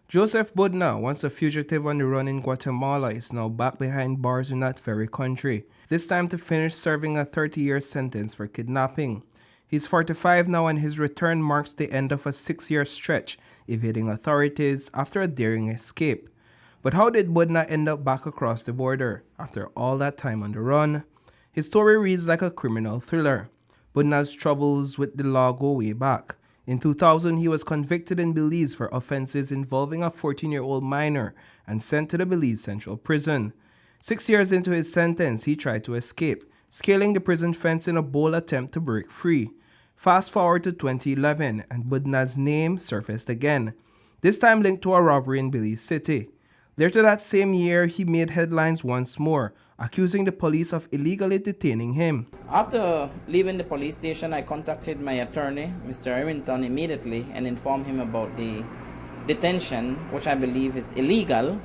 Joseph Budna, once a fugitive on the run in Guatemala, is now back behind bars in that very country, this time to finish serving a 30-year sentence for kidnapping. He's 45 now, and his return marks the end of a 6-year stretch evading authorities after a daring escape. But how did Budna end up back across the border after all that time on the run? His story reads like a criminal thriller. Budna's troubles with the law go way back. In 2000, he was convicted in Belize for offenses involving a 14-year-old minor and sent to the Belize Central Prison. 6 years into his sentence, he tried to escape, scaling the prison fence in a bold attempt to break free. Fast forward to 2011, and Budna's name surfaced again, this time linked to a robbery in Belize City. Later that same year, he made headlines once more, accusing the police of illegally detaining him. After leaving the police station, I contacted my attorney, Mr. Errington, immediately and informed him about the detention, which I believe is illegal,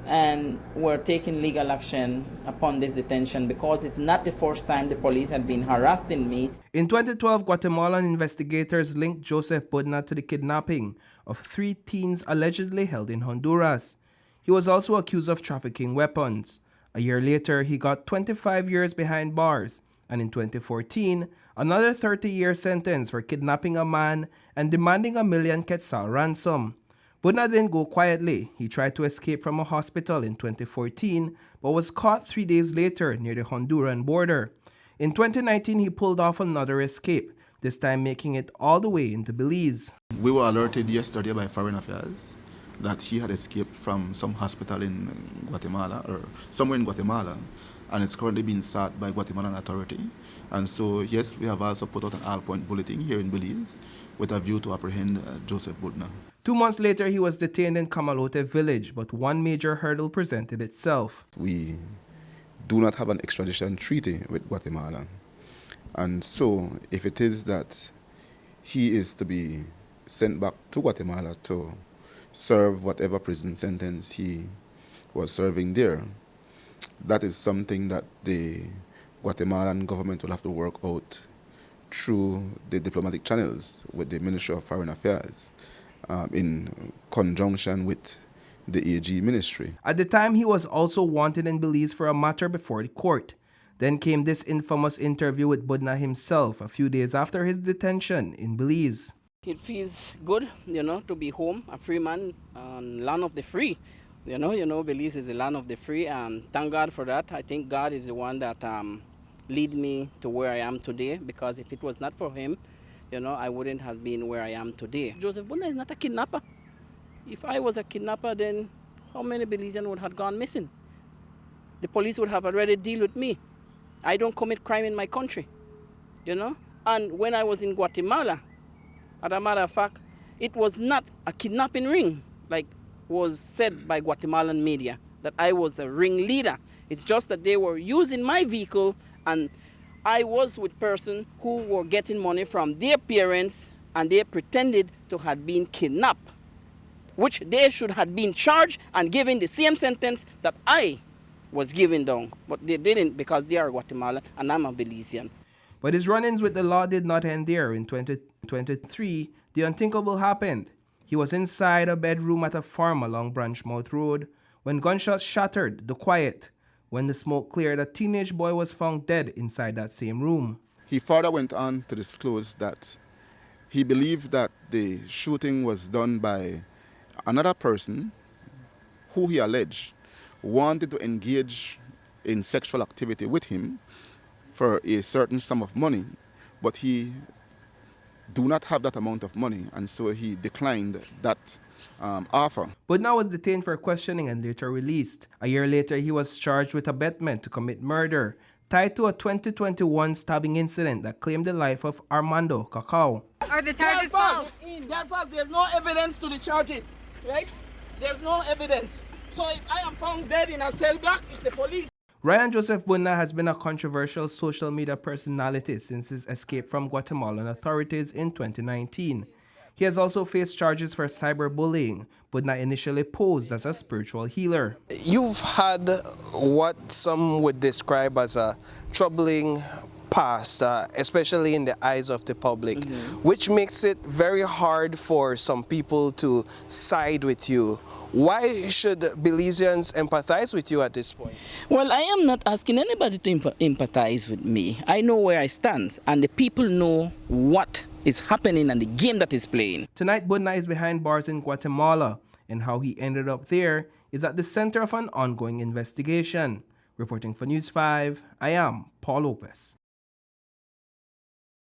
and we're taking legal action upon this detention because it's not the first time the police had been harassing me. In 2012, Guatemalan investigators linked Joseph Budna to the kidnapping of 3 teens allegedly held in Honduras. He was also accused of trafficking weapons. A year later, he got 25 years behind bars, and in 2014, another 30-year sentence for kidnapping a man and demanding $1 million quetzal ransom. Budna didn't go quietly. He tried to escape from a hospital in 2014, but was caught 3 days later near the Honduran border. In 2019, he pulled off another escape, this time making it all the way into Belize. We were alerted yesterday by Foreign Affairs that he had escaped from some hospital in Guatemala, or somewhere in Guatemala, and it's currently being sought by Guatemalan authority. And so, yes, we have also put out an all-point bulletin here in Belize with a view to apprehend Joseph Budna. 2 months later, he was detained in Camalote village, but one major hurdle presented itself. We do not have an extradition treaty with Guatemala. And so, if it is that he is to be sent back to Guatemala to serve whatever prison sentence he was serving there, that is something that the Guatemalan government will have to work out through the diplomatic channels with the Ministry of Foreign Affairs in conjunction with the AG ministry. At the time, he was also wanted in Belize for a matter before the court. Then came this infamous interview with Budna himself a few days after his detention in Belize. It feels good, to be home, a free man, land of the free. Belize is the land of the free, and thank God for that. I think God is the one that lead me to where I am today, because if it was not for him, I wouldn't have been where I am today. Joseph Budna is not a kidnapper. If I was a kidnapper, then how many Belizeans would have gone missing? The police would have already dealt with me. I don't commit crime in my country, And when I was in Guatemala, as a matter of fact, it was not a kidnapping ring, like was said by Guatemalan media, that I was a ringleader. It's just that they were using my vehicle, and I was with persons who were getting money from their parents, and they pretended to have been kidnapped, which they should have been charged and given the same sentence that I was given down. But they didn't, because they are Guatemalan and I'm a Belizean. But his run-ins with the law did not end there. In 2023, the unthinkable happened. He was inside a bedroom at a farm along Branchmouth Road when gunshots shattered the quiet. When the smoke cleared, a teenage boy was found dead inside that same room. He further went on to disclose that he believed that the shooting was done by another person who he alleged wanted to engage in sexual activity with him for a certain sum of money, but he do not have that amount of money, and so he declined that offer. Budna was detained for questioning and later released. A year later, he was charged with abetment to commit murder, tied to a 2021 stabbing incident that claimed the life of Armando Cacao. Are the charges false? That false. There's no evidence to the charges, right? There's no evidence. So if I am found dead in a cell block, it's the police. Ryan Joseph Budna has been a controversial social media personality since his escape from Guatemalan authorities in 2019. He has also faced charges for cyberbullying. Budna initially posed as a spiritual healer. You've had what some would describe as a troubling past, especially in the eyes of the public, which makes it very hard for some people to side with you. Why should Belizeans empathize with you at this point? Well, I am not asking anybody to empathize with me. I know where I stand, and the people know what is happening and the game that is playing. Tonight, Budna is behind bars in Guatemala, and how he ended up there is at the center of an ongoing investigation. Reporting for News 5, I am Paul Lopez.